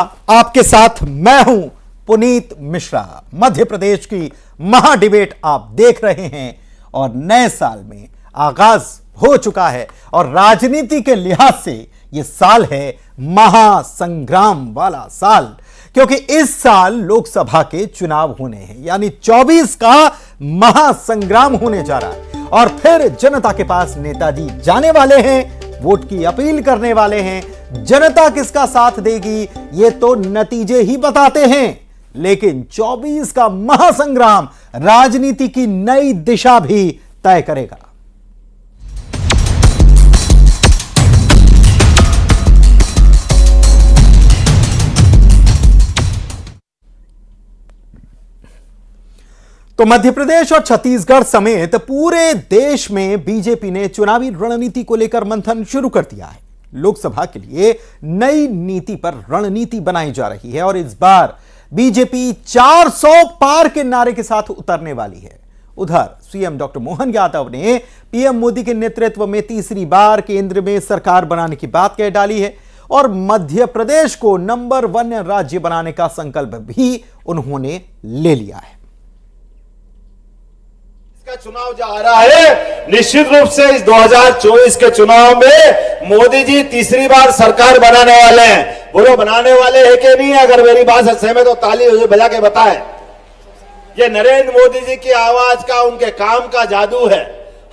आपके साथ मैं हूं पुनीत मिश्रा। मध्य प्रदेश की महा डिबेट आप देख रहे हैं और नए साल में आगाज हो चुका है और राजनीति के लिहाज से यह साल है महासंग्राम वाला साल, क्योंकि इस साल लोकसभा के चुनाव होने हैं, यानी 24 का महासंग्राम होने जा रहा है। और फिर जनता के पास नेताजी जाने वाले हैं, वोट की अपील करने वाले हैं। जनता किसका साथ देगी ये तो नतीजे ही बताते हैं, लेकिन 24 का महासंग्राम राजनीति की नई दिशा भी तय करेगा। तो मध्य प्रदेश और छत्तीसगढ़ समेत पूरे देश में बीजेपी ने चुनावी रणनीति को लेकर मंथन शुरू कर दिया है। लोकसभा के लिए नई नीति पर रणनीति बनाई जा रही है और इस बार बीजेपी 400 पार के नारे के साथ उतरने वाली है। उधर सीएम डॉक्टर मोहन यादव ने पीएम मोदी के नेतृत्व में तीसरी बार केंद्र में सरकार बनाने की बात कह डाली है और मध्य प्रदेश को नंबर 1 राज्य बनाने का संकल्प भी उन्होंने ले लिया है। चुनाव जो आ रहा है, निश्चित रूप से इस 2024 के चुनाव में मोदी जी तीसरी बार सरकार बनाने वाले हैं। वो बनाने वाले हैं कि नहीं, अगर मेरी बात से सहमत हो ताली बजा के बताएं। ये नरेंद्र मोदी जी की आवाज का, उनके काम का जादू है।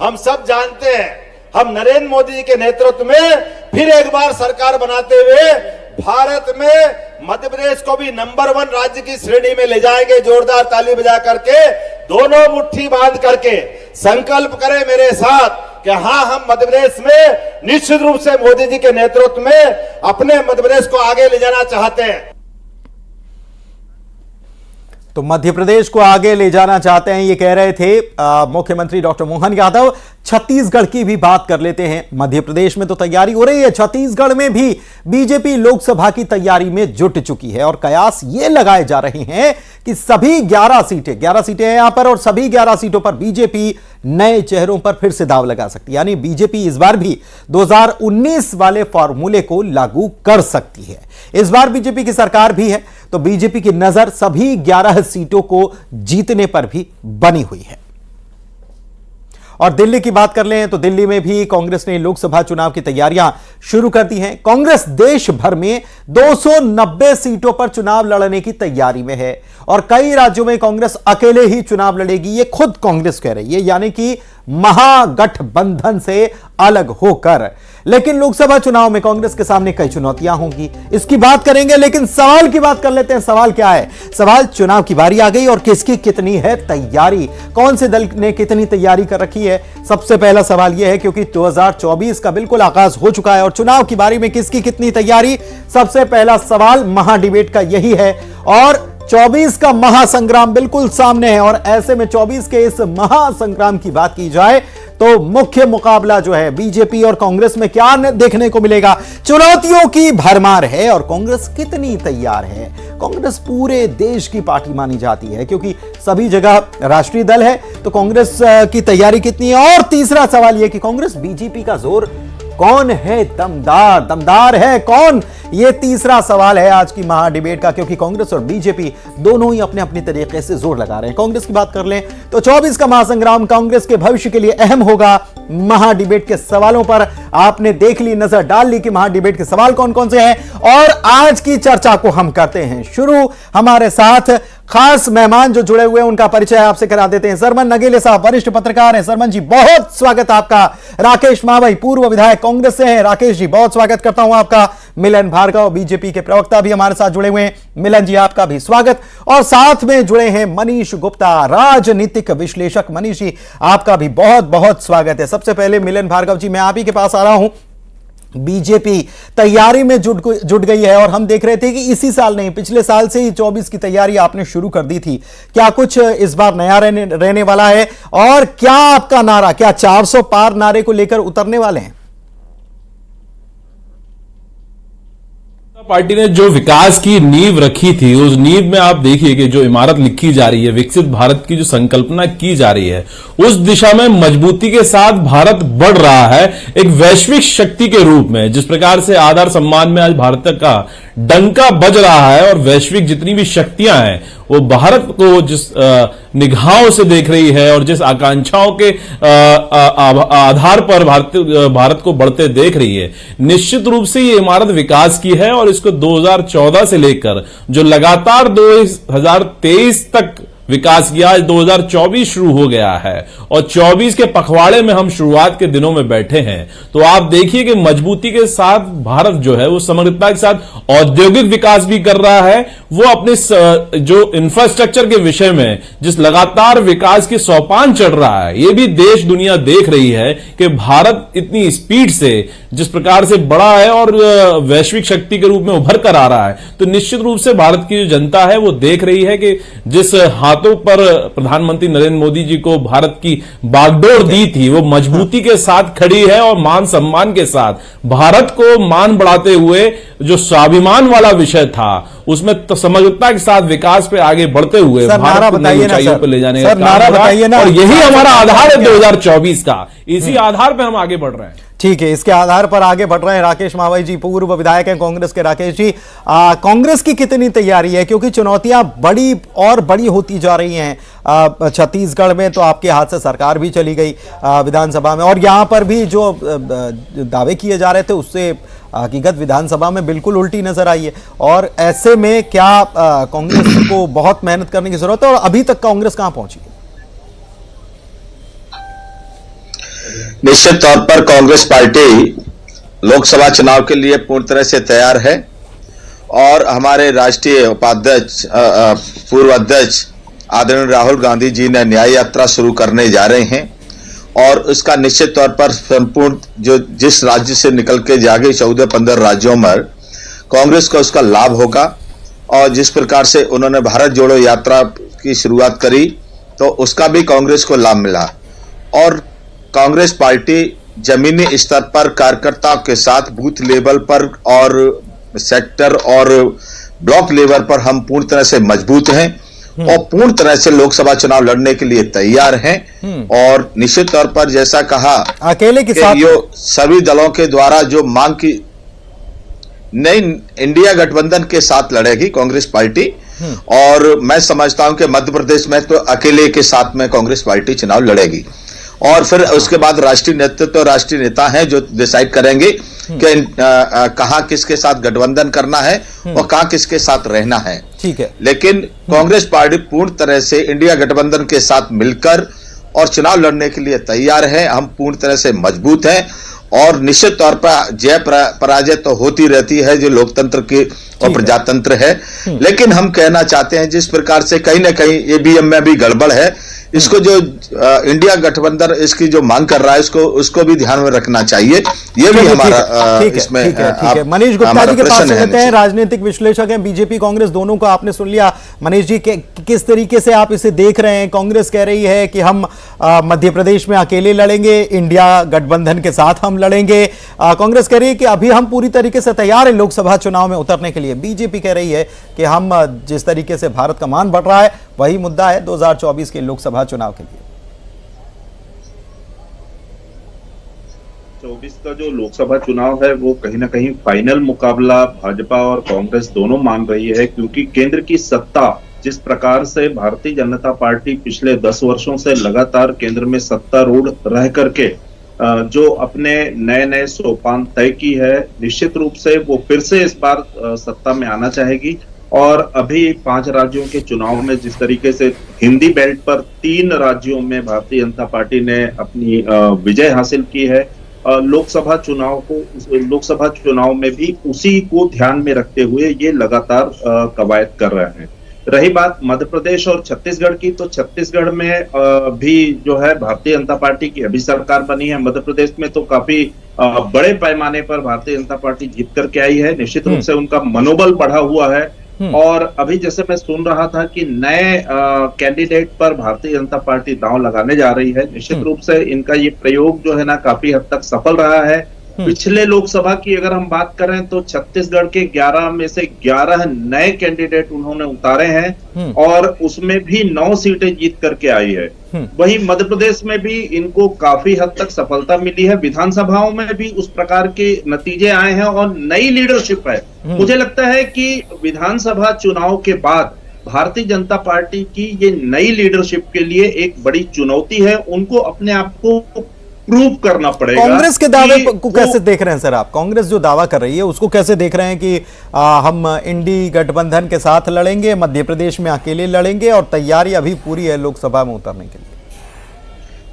हम सब जानते हैं, हम नरेंद्र मोदी जी के नेतृत्व में फिर एक बार सरकार बनाते हुए भारत में मध्य प्रदेश को भी नंबर 1 राज्य की श्रेणी में ले जाएंगे। जोरदार ताली बजा करके, दोनों मुट्ठी बांध करके संकल्प करें मेरे साथ कि हां, हम मध्य प्रदेश में निश्चित रूप से मोदी जी के नेतृत्व में अपने मध्य प्रदेश को आगे ले जाना चाहते हैं। तो मध्य प्रदेश को आगे ले जाना चाहते हैं, ये कह रहे थे मुख्यमंत्री डॉक्टर मोहन यादव। छत्तीसगढ़ की भी बात कर लेते हैं। मध्य प्रदेश में तो तैयारी हो रही है, छत्तीसगढ़ में भी बीजेपी लोकसभा की तैयारी में जुट चुकी है और कयास ये लगाए जा रहे हैं कि सभी 11 सीटें हैं यहां पर और सभी 11 सीटों पर बीजेपी नए चेहरों पर फिर से दाव लगा सकती है। यानी बीजेपी इस बार भी 2019 वाले फॉर्मूले को लागू कर सकती है। इस बार बीजेपी की सरकार भी है तो बीजेपी की नजर सभी 11 सीटों को जीतने पर भी बनी हुई है। और दिल्ली की बात कर लें तो दिल्ली में भी कांग्रेस ने लोकसभा चुनाव की तैयारियां शुरू कर दी हैं। कांग्रेस देश भर में 290 सीटों पर चुनाव लड़ने की तैयारी में है और कई राज्यों में कांग्रेस अकेले ही चुनाव लड़ेगी, ये खुद कांग्रेस कह रही है, यानी कि महागठबंधन से अलग होकर। लेकिन लोकसभा चुनाव में कांग्रेस के सामने कई चुनौतियां होंगी, इसकी बात करेंगे। लेकिन सवाल की बात कर लेते हैं। सवाल क्या है? सवाल चुनाव की बारी आ गई और किसकी कितनी है तैयारी, कौन से दल ने कितनी तैयारी कर रखी है। सबसे पहला सवाल यह है, क्योंकि 2024 का बिल्कुल आगाज हो चुका है और चुनाव की बारी में किसकी कितनी तैयारी, सबसे पहला सवाल महाडिबेट का यही है। और 24 का महासंग्राम बिल्कुल सामने है और ऐसे में 24 के इस महासंग्राम की बात की जाए तो मुख्य मुकाबला जो है बीजेपी और कांग्रेस में क्या देखने को मिलेगा। चुनौतियों की भरमार है और कांग्रेस कितनी तैयार है। कांग्रेस पूरे देश की पार्टी मानी जाती है क्योंकि सभी जगह राष्ट्रीय दल है, तो कांग्रेस की तैयारी कितनी है। और तीसरा सवाल यह कि कांग्रेस बीजेपी का जोर कौन है, दमदार है कौन, यह तीसरा सवाल है आज की महाडिबेट का, क्योंकि कांग्रेस और बीजेपी दोनों ही अपने अपने तरीके से जोर लगा रहे हैं। कांग्रेस की बात कर लें तो 24 का महासंग्राम कांग्रेस के भविष्य के लिए अहम होगा। महाडिबेट के सवालों पर आपने देख ली, नजर डाल ली कि महाडिबेट के सवाल कौन कौन से हैं और आज की चर्चा को हम करते हैं शुरू। हमारे साथ खास मेहमान जो जुड़े हुए हैं उनका परिचय आपसे करा देते हैं। सरमन नगेले साहब वरिष्ठ पत्रकार हैं। सरमन जी बहुत स्वागत आपका। राकेश मावई पूर्व विधायक कांग्रेस से हैं। राकेश जी बहुत स्वागत करता हूं आपका। मिलन भार्गव बीजेपी के प्रवक्ता भी हमारे साथ जुड़े हुए हैं। मिलन जी आपका भी स्वागत। और साथ में जुड़े हैं मनीष गुप्ता राजनीतिक विश्लेषक। मनीष जी आपका भी बहुत बहुत स्वागत है। सबसे पहले मिलन भार्गव जी मैं आप ही के पास आ रहा हूं। बीजेपी तैयारी में जुट गई है और हम देख रहे थे कि इसी साल नहीं पिछले साल से ही 24 की तैयारी आपने शुरू कर दी थी। क्या कुछ इस बार नया रहने वाला है और क्या आपका नारा, क्या 400 पार नारे को लेकर उतरने वाले हैं? पार्टी ने जो विकास की नींव रखी थी, उस नींव में आप देखिए कि जो इमारत लिखी जा रही है, विकसित भारत की जो संकल्पना की जा रही है, उस दिशा में मजबूती के साथ भारत बढ़ रहा है एक वैश्विक शक्ति के रूप में। जिस प्रकार से आधार सम्मान में आज भारत का डंका बज रहा है और वैश्विक जितनी भी शक्तियां हैं वो भारत को जिस निगाहों से देख रही है और जिस आकांक्षाओं के आधार पर भारत को बढ़ते देख रही है, निश्चित रूप से ये इमारत विकास की है। और इसको 2014 से लेकर जो लगातार 2023 तक विकास किया, आज 2024 शुरू हो गया है और 24 के पखवाड़े में हम शुरुआत के दिनों में बैठे हैं। तो आप देखिए कि मजबूती के साथ भारत जो है वो समग्रता के साथ औद्योगिक विकास भी कर रहा है। वो अपने जो इंफ्रास्ट्रक्चर के विषय में जिस लगातार विकास की सोपान चढ़ रहा है, ये भी देश दुनिया देख रही है कि भारत इतनी स्पीड से जिस प्रकार से बड़ा है और वैश्विक शक्ति के रूप में उभर कर आ रहा है। तो निश्चित रूप से भारत की जो जनता है वो देख रही है कि जिस हाथों पर प्रधानमंत्री नरेंद्र मोदी जी को भारत की बागडोर दी थी, वो मजबूती के साथ खड़ी है और मान सम्मान के साथ भारत को मान बढ़ाते हुए जो स्वाभिमान वाला विषय था उसमें समग्रता के साथ विकास पे आगे बढ़ते हुए भारत को नई ऊंचाइयों पर ले जाने का काम हो रहा है। और यही हमारा आधार है 2024 का, इसी आधार पर हम आगे बढ़ रहे हैं। ठीक है, इसके आधार पर आगे बढ़ रहे हैं। राकेश मावई जी पूर्व विधायक हैं कांग्रेस के। राकेश जी, कांग्रेस की कितनी तैयारी है, क्योंकि चुनौतियां बड़ी और बड़ी होती जा रही हैं। छत्तीसगढ़ में तो आपके हाथ से सरकार भी चली गई विधानसभा में, और यहां पर भी जो दावे किए जा रहे थे उससे हकीकत विधानसभा में बिल्कुल उल्टी नजर आई है। और ऐसे में क्या कांग्रेस को बहुत मेहनत करने की जरूरत है, और अभी तक कांग्रेस कहां पहुंची है? निश्चित तौर पर कांग्रेस पार्टी लोकसभा चुनाव के लिए पूर्ण तरह से तैयार है और हमारे राष्ट्रीय उपाध्यक्ष पूर्व अध्यक्ष आदरणीय राहुल गांधी जी ने न्याय यात्रा शुरू करने जा रहे हैं और उसका निश्चित तौर पर संपूर्ण जो जिस राज्य से निकल के जागे 14-15 राज्यों में कांग्रेस को उसका लाभ होगा। और जिस प्रकार से उन्होंने भारत जोड़ो यात्रा की शुरुआत करी तो उसका भी कांग्रेस को लाभ मिला। और कांग्रेस पार्टी जमीनी स्तर पर कार्यकर्ताओं के साथ बूथ लेवल पर और सेक्टर और ब्लॉक लेवल पर हम पूर्ण तरह से मजबूत हैं और पूर्ण तरह से लोकसभा चुनाव लड़ने के लिए तैयार हैं। और निश्चित तौर पर जैसा कहा अकेले के साथ यो सभी दलों के द्वारा जो मांग की नई इंडिया गठबंधन के साथ लड़ेगी कांग्रेस पार्टी। और मैं समझता हूं कि मध्य प्रदेश में तो अकेले के साथ में कांग्रेस पार्टी चुनाव लड़ेगी और फिर उसके बाद राष्ट्रीय नेतृत्व राष्ट्रीय नेता हैं जो डिसाइड करेंगे कि कहां किसके साथ गठबंधन करना है और कहां किसके साथ रहना है। ठीक है, लेकिन कांग्रेस पार्टी पूर्ण तरह से इंडिया गठबंधन के साथ मिलकर और चुनाव लड़ने के लिए तैयार है। हम पूर्ण तरह से मजबूत हैं और निश्चित तौर पर जय पराजय तो होती रहती है जो लोकतंत्र की और प्रजातंत्र है। लेकिन हम कहना चाहते हैं जिस प्रकार से कहीं ना कहीं ईवीएम में भी गड़बड़ है, इसको जो इंडिया गठबंधन इसकी जो मांग कर रहा है उसको भी ध्यान में रखना चाहिए। ये भी हमारा इसमें ठीक है। मनीष गुप्ता जी के पास चलते हैं, राजनीतिक विश्लेषक हैं, बीजेपी कांग्रेस दोनों को आपने सुन लिया। मनीष जी, किस तरीके से आप इसे देख रहे हैं? कांग्रेस कह रही है कि हम मध्य प्रदेश में अकेले लड़ेंगे, इंडिया गठबंधन के साथ हम लड़ेंगे। कांग्रेस कह रही है कि अभी हम पूरी तरीके से तैयार है लोकसभा चुनाव में उतरने के लिए। बीजेपी कह रही है कि हम जिस तरीके से भारत का मान बढ़ रहा है वही मुद्दा है 2024 के लोकसभा चुनाव के लिए। 24 का जो लोकसभा चुनाव है वो कहीं ना कहीं फाइनल मुकाबला भाजपा और कांग्रेस दोनों मान रही है, क्योंकि केंद्र की सत्ता जिस प्रकार से भारतीय जनता पार्टी पिछले 10 वर्षों से लगातार केंद्र में सत्तारूढ़ रह करके जो अपने नए नए सोपान तय की है, निश्चित रूप से वो फिर से इस बार सत्ता में आना चाहेगी। और अभी 5 राज्यों के चुनाव में जिस तरीके से हिंदी बेल्ट पर 3 राज्यों में भारतीय जनता पार्टी ने अपनी विजय हासिल की है, लोकसभा चुनाव में भी उसी को ध्यान में रखते हुए ये लगातार कवायद कर रहे हैं। रही बात मध्य प्रदेश और छत्तीसगढ़ की, तो छत्तीसगढ़ में भी जो है भारतीय जनता पार्टी की अभी सरकार बनी है। मध्य प्रदेश में तो काफी बड़े पैमाने पर भारतीय जनता पार्टी जीत करके आई है। निश्चित रूप से उनका मनोबल बढ़ा हुआ है। और अभी जैसे मैं सुन रहा था कि नए कैंडिडेट पर भारतीय जनता पार्टी दांव लगाने जा रही है। निश्चित रूप से इनका ये प्रयोग जो है ना काफी हद तक सफल रहा है पिछले लोकसभा की अगर हम बात करें तो छत्तीसगढ़ के 11 में से 11 नए कैंडिडेट उन्होंने उतारे हैं और उसमें भी 9 सीटें जीत करके आई है। वहीं मध्य प्रदेश में भी इनको काफी हद तक सफलता मिली है, विधानसभाओं में भी उस प्रकार के नतीजे आए हैं और नई लीडरशिप है। मुझे लगता है कि विधानसभा चुनाव के बाद भारतीय जनता पार्टी की ये नई लीडरशिप के लिए एक बड़ी चुनौती है, उनको अपने आप को प्रूव करना पड़ेगा। कांग्रेस के दावे को कैसे देख रहे हैं सर आप? कांग्रेस जो दावा कर रही है उसको कैसे देख रहे हैं कि हम इंडी गठबंधन के साथ लड़ेंगे, मध्य प्रदेश में अकेले लड़ेंगे और तैयारी अभी पूरी है लोकसभा में उतरने के लिए?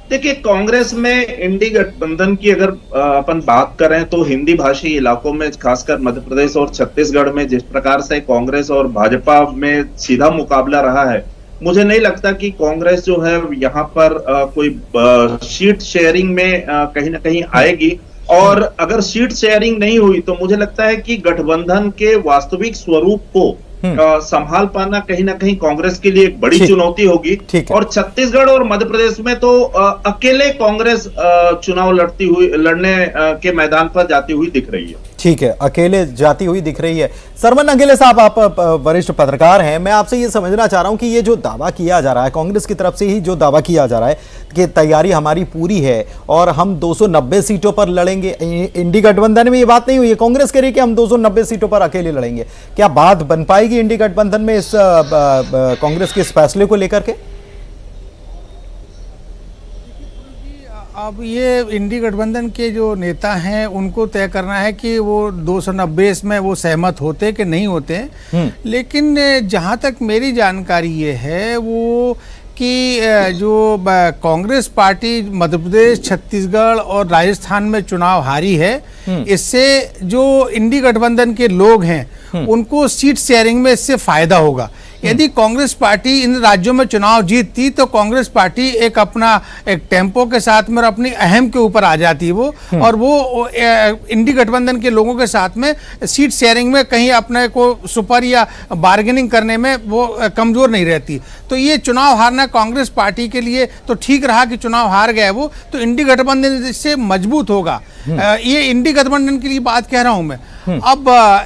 देखिए, कांग्रेस में इंडी गठबंधन की अगर अपन बात करें तो हिंदी भाषी इलाकों में, खासकर मध्य प्रदेश और छत्तीसगढ़ में जिस प्रकार से कांग्रेस और भाजपा में सीधा मुकाबला रहा है, मुझे नहीं लगता कि कांग्रेस जो है यहाँ पर कोई सीट शेयरिंग में कहीं ना कहीं आएगी। और अगर सीट शेयरिंग नहीं हुई तो मुझे लगता है कि गठबंधन के वास्तविक स्वरूप को संभाल पाना कहीं ना कहीं कांग्रेस के लिए एक बड़ी चुनौती होगी। और छत्तीसगढ़ और मध्य प्रदेश में तो अकेले कांग्रेस चुनाव लड़ने के मैदान पर जाती हुई दिख रही है। ठीक है, अकेले जाती हुई दिख रही है। सरवन अकेले साहब, आप वरिष्ठ पत्रकार हैं, मैं आपसे ये समझना चाह रहा हूं कि ये जो दावा किया जा रहा है कांग्रेस की तरफ से ही, जो दावा किया जा रहा है कि तैयारी हमारी पूरी है और हम 290 सीटों पर लड़ेंगे, इंडी गठबंधन में ये बात नहीं हुई है, कांग्रेस कह रही है कि हम 290 सीटों पर अकेले लड़ेंगे। क्या बात बन पाएगी इंडी गठबंधन में इस कांग्रेस के इस फैसले को लेकर के? अब ये इंडी गठबंधन के जो नेता हैं उनको तय करना है कि वो 290 में वो सहमत होते कि नहीं होते। लेकिन जहाँ तक मेरी जानकारी ये है वो कि जो कांग्रेस पार्टी मध्य प्रदेश, छत्तीसगढ़ और राजस्थान में चुनाव हारी है, इससे जो इंडी गठबंधन के लोग हैं उनको सीट शेयरिंग में इससे फायदा होगा। यदि कांग्रेस पार्टी इन राज्यों में चुनाव जीतती तो कांग्रेस पार्टी एक अपना एक टेम्पो के साथ में और अपनी अहम के ऊपर आ जाती वो, और वो इंडी गठबंधन के लोगों के साथ में सीट शेयरिंग में कहीं अपने को सुपर या बार्गेनिंग करने में वो कमजोर नहीं रहती। तो ये चुनाव हारना कांग्रेस पार्टी के लिए तो ठीक रहा कि चुनाव हार गए वो, तो इंडी गठबंधन से मजबूत होगा। ये इंडी गठबंधन के लिए बात कह रहा हूं मैं। अब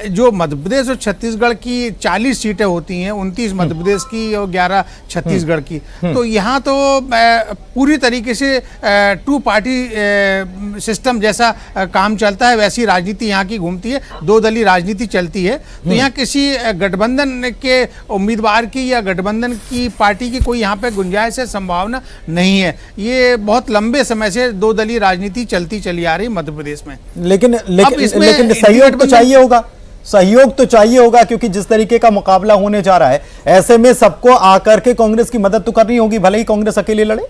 जो मध्य प्रदेश और छत्तीसगढ़ की 40 सीटें होती हैं, 29 मध्य प्रदेश की और 11 छत्तीसगढ़ की, तो यहाँ तो पूरी तरीके से 2 पार्टी सिस्टम जैसा काम चलता है, वैसी राजनीति यहाँ की घूमती है, 2 दलीय राजनीति चलती है। तो यहाँ किसी गठबंधन के उम्मीदवार की या गठबंधन की पार्टी की कोई यहाँ पे गुंजाइश है, संभावना नहीं है। ये बहुत लंबे समय से 2 दलीय राजनीति चलती चली आ रही मध्य प्रदेश में। लेकिन सहयोग तो चाहिए होगा, सहयोग तो चाहिए होगा, क्योंकि जिस तरीके का मुकाबला होने जा रहा है ऐसे में सबको आकर के कांग्रेस की मदद तो करनी होगी, भले ही कांग्रेस अकेले लड़े।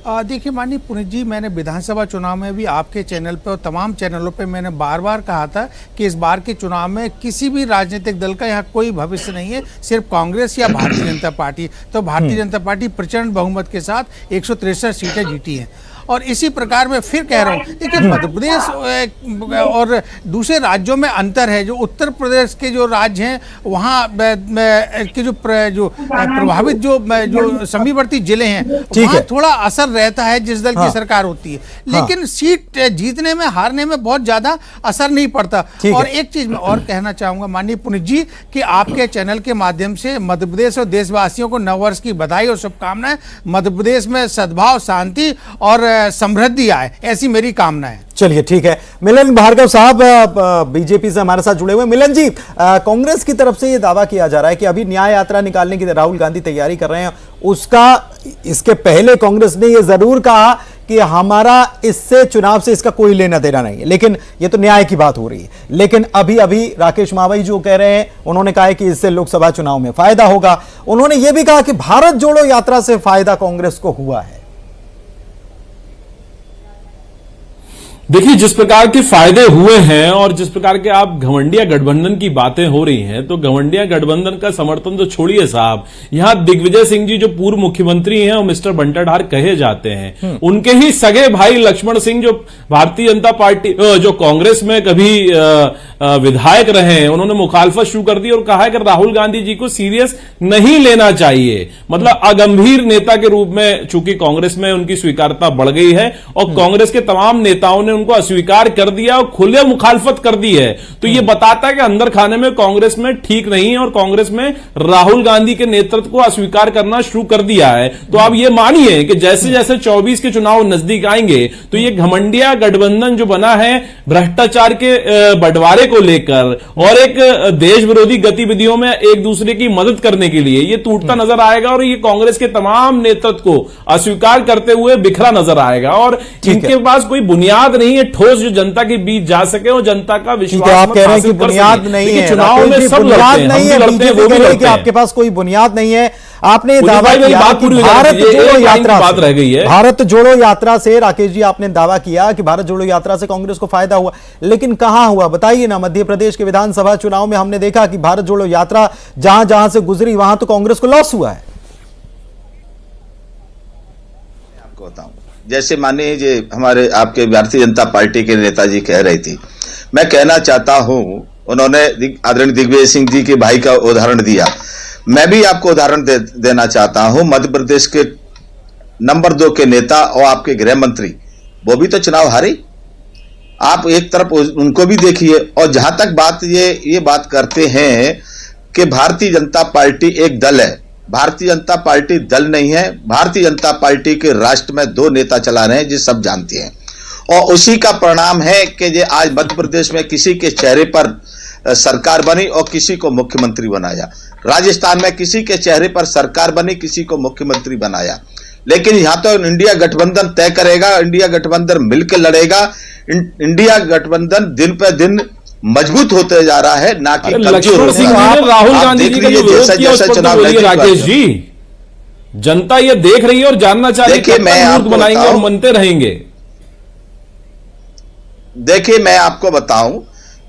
देखिए माननीय पुनीत जी, मैंने विधानसभा चुनाव में भी आपके चैनल पे और तमाम चैनलों पे मैंने बार बार कहा था कि इस बार के चुनाव में किसी भी राजनीतिक दल का यहाँ कोई भविष्य नहीं है, सिर्फ कांग्रेस या भारतीय जनता पार्टी। तो भारतीय जनता पार्टी प्रचंड बहुमत के साथ 163 सीटें जीती हैं। और इसी प्रकार मैं फिर कह रहा हूँ, देखिए मध्य प्रदेश और दूसरे राज्यों में अंतर है। जो उत्तर प्रदेश के जो राज्य हैं वहाँ के जो प्रभावित जो समीपवर्ती जिले हैं वहाँ थोड़ा असर रहता है जिस दल की सरकार होती है, लेकिन सीट जीतने में हारने में बहुत ज्यादा असर नहीं पड़ता। और एक चीज मैं और कहना चाहूंगा माननीय पुनीत जी कि आपके चैनल के माध्यम से मध्य प्रदेश और देशवासियों को नववर्ष की बधाई और शुभकामनाएं। मध्य प्रदेश में सद्भाव, शांति और समृद्धि आए, ऐसी मेरी कामना है। चलिए ठीक है। मिलन भार्गव साहब बीजेपी से हमारे साथ जुड़े हुए। मिलन जी, कांग्रेस की तरफ से यह दावा किया जा रहा है कि अभी न्याय यात्रा निकालने की राहुल गांधी तैयारी कर रहे हैं, उसका इसके पहले कांग्रेस ने यह जरूर कहा कि हमारा इससे चुनाव से इसका कोई लेना देना नहीं है, लेकिन ये तो न्याय की बात हो रही है। लेकिन अभी अभी राकेश मावई जो कह रहे हैं, उन्होंने कहा है कि इससे लोकसभा चुनाव में फायदा होगा। उन्होंने यह भी कहा कि भारत जोड़ो यात्रा से फायदा कांग्रेस को हुआ है। देखिए, जिस प्रकार के फायदे हुए हैं और जिस प्रकार के आप घमंडिया गठबंधन की बातें हो रही हैं, तो घमंडिया गठबंधन का समर्थन तो छोड़िए साहब, यहां दिग्विजय सिंह जी जो पूर्व मुख्यमंत्री हैं और मिस्टर बंटाढार कहे जाते हैं, उनके ही सगे भाई लक्ष्मण सिंह जो भारतीय जनता पार्टी जो कांग्रेस में कभी विधायक रहे हैं, उन्होंने मुखालफत शुरू कर दी और कहा है कि राहुल गांधी जी को सीरियस नहीं लेना चाहिए। मतलब अगंभीर नेता के रूप में चूंकि कांग्रेस में उनकी स्वीकार्यता बढ़ गई है और कांग्रेस के तमाम नेताओं ने उनको अस्वीकार कर दिया और खुले मुखालफत कर दी है, तो ये बताता है कि अंदर खाने में कांग्रेस में ठीक नहीं है और कांग्रेस में राहुल गांधी के नेतृत्व को अस्वीकार करना शुरू कर दिया है। तो आप ये मानिए कि जैसे जैसे 24 के चुनाव नजदीक आएंगे तो ये घमंडिया गठबंधन जो बना है भ्रष्टाचार के बंटवारे को लेकर और एक देश विरोधी गतिविधियों में एक दूसरे की मदद करने के लिए ये टूटता नजर आएगा और ये कांग्रेस के तमाम नेतृत्व को अस्वीकार करते हुए बिखरा नजर आएगा और इनके पास कोई बुनियाद नहीं है ठोस जो जनता के बीच जा सके और जनता का विश्वास आप कह रहे हैं कि बुनियाद नहीं है, चुनाव में सब बुनियाद नहीं है, लड़ते हैं, वो भी लड़ते हैं। आपके पास कोई बुनियाद नहीं है। आपने मुझे दावा भाई मेरी किया बात कि पूरी हो भारत जाती है, जोड़ो एक लाइन की यात्रा बात रह गई है। भारत जोड़ो यात्रा से राकेश जी आपने दावा किया कि भारत जोड़ो यात्रा से कांग्रेस को फायदा हुआ, लेकिन कहां हुआ बताइए ना। मध्य प्रदेश के विधानसभा चुनाव में हमने देखा कि भारत जोड़ो यात्रा जहां जहां से गुजरी वहां तो कांग्रेस को लॉस हुआ है। आपको बताऊं, जैसे मानिए जे हमारे आपके भारतीय जनता पार्टी के नेताजी कह रही थी, मैं कहना चाहता हूं, उन्होंने आदरणीय दिग्विजय सिंह जी के भाई का उदाहरण दिया, मैं भी आपको उदाहरण देना चाहता हूं। मध्य प्रदेश के नंबर 2 के नेता और आपके गृह मंत्री वो भी तो चुनाव हारे। आप एक तरफ उनको भी देखिए। और जहां तक बात ये बात करते हैं कि भारतीय जनता पार्टी एक दल है, भारतीय जनता पार्टी दल नहीं है। भारतीय जनता पार्टी के राष्ट्र में 2 नेता चला रहे हैं, जो सब जानते हैं, और उसी का परिणाम है कि ये आज मध्य प्रदेश में किसी के चेहरे पर सरकार बनी और किसी को मुख्यमंत्री बनाया। राजस्थान में किसी के चेहरे पर सरकार बनी, किसी को मुख्यमंत्री बनाया। लेकिन यहां तो इंडिया गठबंधन तय करेगा, इंडिया गठबंधन मिलकर लड़ेगा। इंडिया गठबंधन दिन पे दिन मजबूत होते जा रहा है, ना कि कमजोर हो रहा है। राहुल गांधी जी का जो विरोध किया उस पर तो बोलिए राकेश जी, जनता ये देख रही है और जानना चाह रही है, मैं आपको बनाएंगे और मनते रहेंगे। देखिए मैं आपको बताऊं,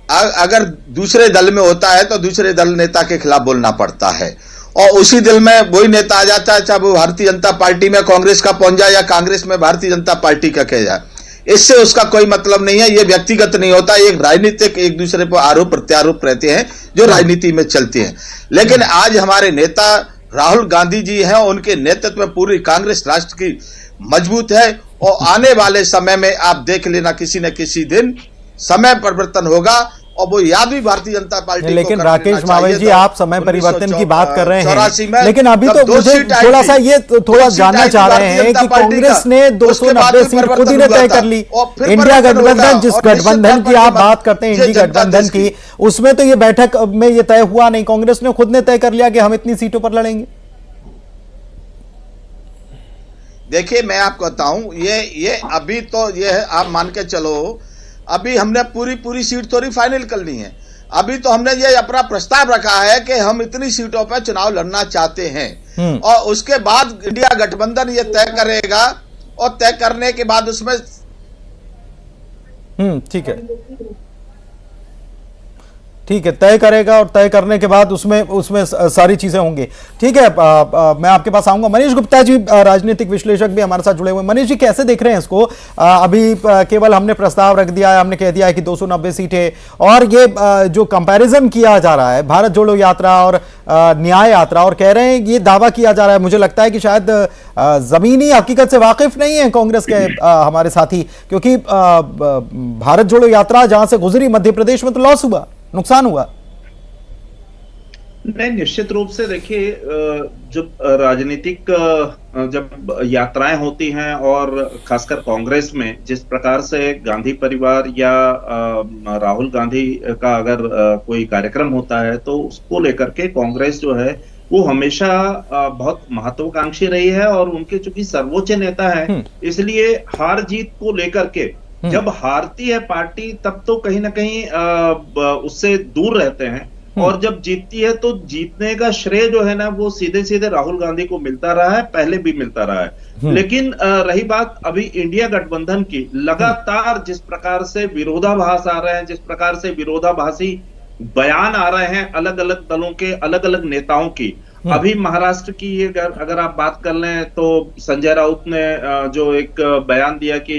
अगर दूसरे दल में होता है तो दूसरे दल नेता के खिलाफ बोलना पड़ता है, और उसी दल में वही नेता आ जाता है, चाहे वो भारतीय जनता पार्टी में कांग्रेस का पहुंच जाए या कांग्रेस में भारतीय जनता पार्टी का कह जाए। इससे उसका कोई मतलब नहीं है, ये व्यक्तिगत नहीं होता, एक राजनीतिक एक दूसरे पर आरोप प्रत्यारोप रहते हैं जो राजनीति में चलते हैं। लेकिन आज हमारे नेता राहुल गांधी जी हैं, उनके नेतृत्व में पूरी कांग्रेस राष्ट्र की मजबूत है, और आने वाले समय में आप देख लेना किसी न किसी दिन समय परिवर्तन होगा, और वो याद भी भारतीय जनता पार्टी। लेकिन राकेश मावई जी, आप समय परिवर्तन की बात कर रहे हैं, लेकिन अभी तो मुझे थोड़ा सा ये थोड़ा जानना चाह रहे हैं कि कांग्रेस ने 290 सीट खुद ही ने तय कर ली। इंडिया गठबंधन, जिस गठबंधन की आप बात करते हैं, इंडिया गठबंधन की, उसमें तो ये बैठक में ये तय हुआ नहीं, कांग्रेस ने खुद ने तय कर लिया कि हम इतनी सीटों पर लड़ेंगे। देखिए मैं आपको बताऊं, ये अभी तो ये है, आप मान के चलो, अभी हमने पूरी सीट थोड़ी फाइनल करनी है। अभी तो हमने ये अपना प्रस्ताव रखा है कि हम इतनी सीटों पर चुनाव लड़ना चाहते हैं, और उसके बाद इंडिया गठबंधन ये तय करेगा, और तय करने के बाद उसमें ठीक है तय करेगा, और तय करने के बाद उसमें सारी चीजें होंगी। ठीक है, मैं आपके पास आऊंगा। मनीष गुप्ता जी, राजनीतिक विश्लेषक भी हमारे साथ जुड़े हुए। मनीष जी, कैसे देख रहे हैं इसको? अभी केवल हमने प्रस्ताव रख दिया है, हमने कह दिया है कि 290 सीटें, और ये जो कंपैरिजन किया जा रहा है भारत जोड़ो यात्रा और न्याय यात्रा, और कह रहे हैं ये दावा किया जा रहा है, मुझे लगता है कि शायद जमीनी हकीकत से वाकिफ नहीं है कांग्रेस के हमारे साथी, क्योंकि भारत जोड़ो यात्रा जहां से गुजरी मध्य प्रदेश में तो लॉस हुआ, नुकसान हुआ। नहीं, निश्चित रूप से देखिए, जब राजनीतिक जब यात्राएं होती हैं, और खासकर कांग्रेस में जिस प्रकार से गांधी परिवार या राहुल गांधी का अगर कोई कार्यक्रम होता है, तो उसको लेकर के कांग्रेस जो है वो हमेशा बहुत महत्वाकांक्षी रही है, और उनके चूंकि सर्वोच्च नेता है, इसलिए हार जीत को लेकर के जब हारती है पार्टी तब तो कहीं ना कहीं उससे दूर रहते हैं, और जब जीतती है तो जीतने का श्रेय जो है ना वो सीधे सीधे राहुल गांधी को मिलता रहा है, पहले भी मिलता रहा है। लेकिन रही बात अभी इंडिया गठबंधन की, लगातार जिस प्रकार से विरोधाभास आ रहे हैं, जिस प्रकार से विरोधाभासी बयान आ रहे हैं अलग अलग दलों के अलग अलग नेताओं की, अभी महाराष्ट्र की अगर आप बात कर लें तो संजय राउत ने जो एक बयान दिया कि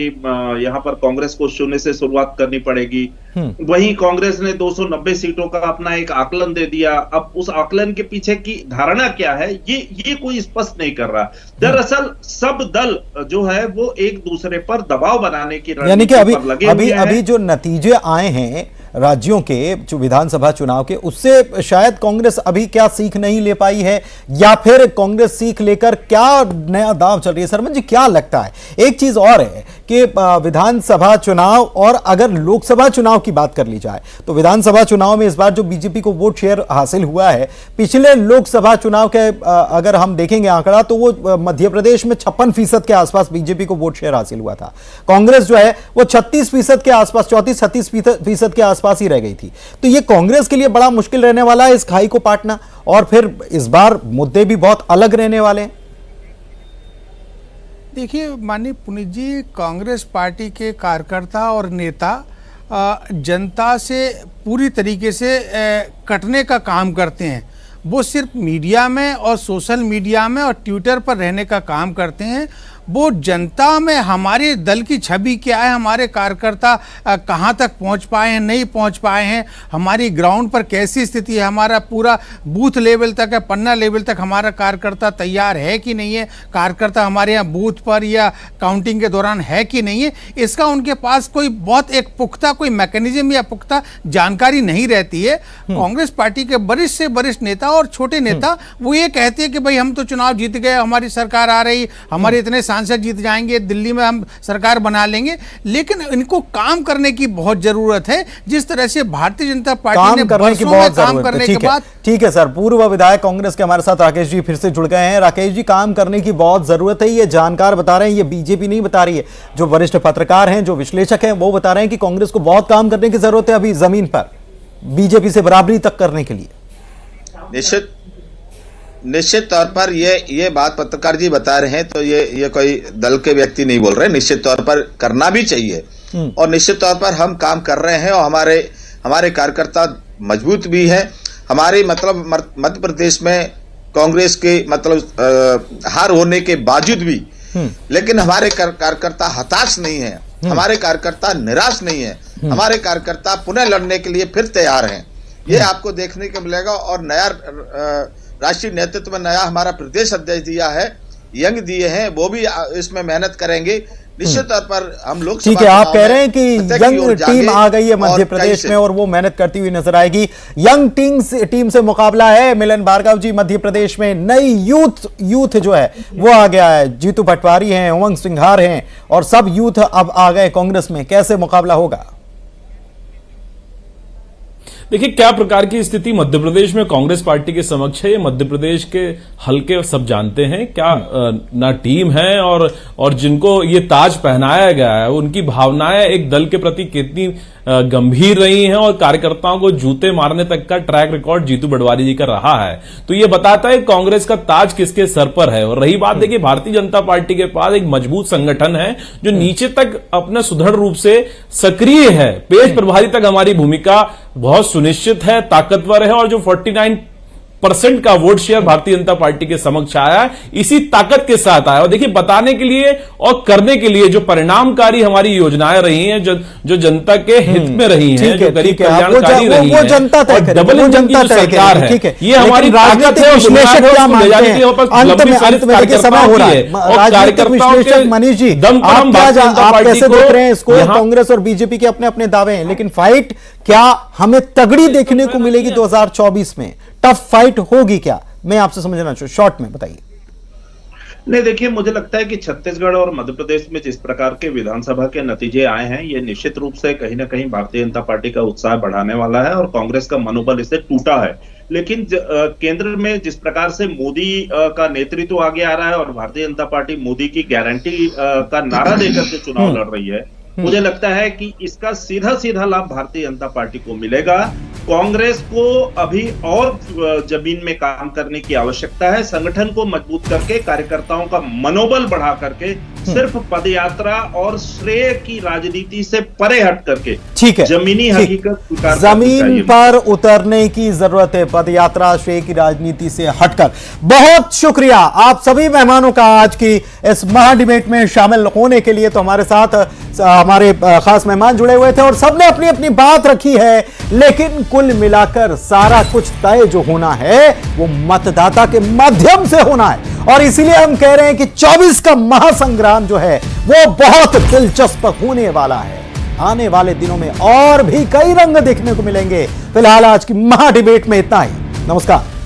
यहाँ पर कांग्रेस को शून्य से शुरुआत करनी पड़ेगी, वहीं कांग्रेस ने 290 सीटों का अपना एक आकलन दे दिया। अब उस आकलन के पीछे की धारणा क्या है ये कोई स्पष्ट नहीं कर रहा। दरअसल सब दल जो है वो एक दूसरे पर दबाव बनाने की यानी कि रणनीति अभी जो नतीजे आए हैं राज्यों के जो विधानसभा चुनाव के, उससे शायद कांग्रेस अभी क्या सीख नहीं ले पाई है, या फिर कांग्रेस सीख लेकर क्या नया दांव चल रही है? सरमन जी, क्या लगता है? एक चीज और है कि विधानसभा चुनाव और अगर लोकसभा चुनाव की बात कर ली जाए तो विधानसभा चुनाव में इस बार जो बीजेपी को वोट शेयर हासिल हुआ है, पिछले लोकसभा चुनाव के अगर हम देखेंगे आंकड़ा तो वो मध्य प्रदेश में 56% के आसपास बीजेपी को वोट शेयर हासिल हुआ था। कांग्रेस जो है वो 36% के आसपास, 34-36% के आसपास ही रह गई थी। तो ये कांग्रेस के लिए बड़ा मुश्किल रहने वाला है इस खाई को पाटना, और फिर इस बार मुद्दे भी बहुत अलग रहने वाले हैं। देखिए माननीय पुनीत जी, कांग्रेस पार्टी के कार्यकर्ता और नेता जनता से पूरी तरीके से कटने का काम करते हैं। वो सिर्फ मीडिया में और सोशल मीडिया में और ट्विटर पर रहने का काम करते हैं। वो जनता में हमारे दल की छवि क्या है, हमारे कार्यकर्ता कहाँ तक पहुँच पाए हैं, नहीं पहुँच पाए हैं, हमारी ग्राउंड पर कैसी स्थिति है, हमारा पूरा बूथ लेवल तक है, पन्ना लेवल तक हमारा कार्यकर्ता तैयार है कि नहीं है, कार्यकर्ता हमारे यहाँ बूथ पर या काउंटिंग के दौरान है कि नहीं है, इसका उनके पास कोई बहुत एक पुख्ता कोई मैकेनिज्म या पुख्ता जानकारी नहीं रहती है। कांग्रेस पार्टी के वरिष्ठ से वरिष्ठ नेता और छोटे नेता वो ये कहते हैं कि भाई हम तो चुनाव जीत गए, हमारी सरकार आ रही, हमारे इतने सांसद जीत जाएंगे, दिल्ली में हम सरकार बना लेंगे। लेकिन इनको काम करने की बहुत जरूरत है, जिस तरह से भारतीय जनता पार्टी ने बरसों में काम करने के बाद। ठीक है सर, पूर्व विधायक कांग्रेस के हमारे साथ राकेश जी फिर से जुड़ गए हैं। राकेश जी, काम करने की बहुत जरूरत है, ये जानकार बता रहे हैं, ये बीजेपी नहीं बता रही है। जो वरिष्ठ पत्रकार हैं, जो विश्लेषक हैं, वो बता रहे हैं कि कांग्रेस को बहुत काम करने की जरूरत है अभी जमीन पर, बीजेपी से बराबरी तक करने के लिए। निश्चित तौर पर ये बात पत्रकार जी बता रहे हैं तो ये कोई दल के व्यक्ति नहीं बोल रहे। निश्चित तौर पर करना भी चाहिए और निश्चित तौर पर हम काम कर रहे हैं और हमारे कार्यकर्ता मजबूत भी हैं। हमारे मतलब मध्य प्रदेश में कांग्रेस के मतलब हार होने के बावजूद भी, लेकिन हमारे कार्यकर्ता हताश नहीं है, हमारे कार्यकर्ता निराश नहीं है, हमारे कार्यकर्ता पुनः लड़ने के लिए फिर तैयार हैं। ये आपको देखने को मिलेगा। और नया राष्ट्रीय नेतृत्व में नया हमारा प्रदेश अध्यक्ष दिया है, यंग दिए हैं, वो भी इसमें मेहनत करेंगे। निश्चित तौर पर हम लोग, ठीक है, आप कह रहे हैं कि यंग टीम आ गई है मध्य प्रदेश में और वो मेहनत करती हुई नजर आएगी। यंग टीम से मुकाबला है। मिलन भार्गव जी, मध्य प्रदेश में नई यूथ जो है वो आ गया है। जीतू पटवारी हैं, उमंग सिंघार हैं और सब यूथ अब आ गए कांग्रेस में। कैसे मुकाबला होगा? देखिए क्या प्रकार की स्थिति मध्य प्रदेश में कांग्रेस पार्टी के समक्ष है, ये मध्य प्रदेश के हल्के सब जानते हैं। क्या ना टीम है और जिनको ये ताज पहनाया गया है उनकी भावनाएं एक दल के प्रति कितनी गंभीर रही हैं और कार्यकर्ताओं को जूते मारने तक का ट्रैक रिकॉर्ड जीतू पटवारी जी का रहा है। तो ये बताता है कांग्रेस का ताज किसके सर पर है। और रही बात देखिए, भारतीय जनता पार्टी के पास एक मजबूत संगठन है जो नीचे तक अपने सुदृढ़ रूप से सक्रिय है। पेश प्रभारी तक हमारी भूमिका बहुत सुनिश्चित है, ताकतवर है और जो 49% का vote share Bharatiya Janata party के समक्ष आया है, इसी ताकत के साथ आया। और देखिए बताने के लिए और करने के लिए जो परिणामकारी हमारी योजनाएं रही हैं, जो जनता के हित में रही हैं, जो गरीब कल्याणकारी रही हैं, जनता तय करेगी, डबल इंजन की जो सरकार है, ये हमारी ताकत है। विश्लेषक क्या मानते हैं? अंत में देखिए समय हो रहा है। राजनीतिक विश्लेषक मनीष जी, आप कैसे देख रहे हैं इसको? कांग्रेस और बीजेपी के अपने अपने दावे हैं, लेकिन फाइट क्या हमें तगड़ी देखने को मिलेगी 2024 में? टफ फाइट होगी क्या? मैं आपसे समझना चाहूँ, शॉर्ट में बताइए। नहीं, देखिए मुझे लगता है कि छत्तीसगढ़ और मध्य प्रदेश में जिस प्रकार के विधानसभा के नतीजे आए हैं, ये निश्चित रूप से कहीं ना कहीं भारतीय जनता पार्टी का उत्साह बढ़ाने वाला है और कांग्रेस का मनोबल इससे टूटा है। लेकिन केंद्र में जिस प्रकार से मोदी का नेतृत्व आगे आ रहा है और भारतीय जनता पार्टी मोदी की गारंटी का नारा देकर के चुनाव लड़ रही है, मुझे लगता है कि इसका सीधा सीधा लाभ भारतीय जनता पार्टी को मिलेगा। कांग्रेस को अभी और जमीन में काम करने की आवश्यकता है। संगठन को मजबूत करके, कार्यकर्ताओं का मनोबल बढ़ा करके सिर्फ पदयात्रा और श्रेय की राजनीति से परे हट करके ठीक है, जमीनी हकीकत स्वीकार जमीन करनी चाहिए। पर उतरने की जरूरत है, पदयात्रा श्रेय की राजनीति से हटकर। बहुत शुक्रिया आप सभी मेहमानों का आज की इस महा डिबेट में शामिल होने के लिए। तो हमारे साथ हमारे खास मेहमान जुड़े हुए थे और सबने अपनी अपनी बात रखी है, लेकिन कुल मिलाकर सारा कुछ तय जो होना है वो मतदाता के माध्यम से होना है। और इसीलिए हम कह रहे हैं कि 24 का महासंग्राम जो है वो बहुत दिलचस्प होने वाला है। आने वाले दिनों में और भी कई रंग देखने को मिलेंगे। फिलहाल आज की महा डिबेट में इतना ही। नमस्कार।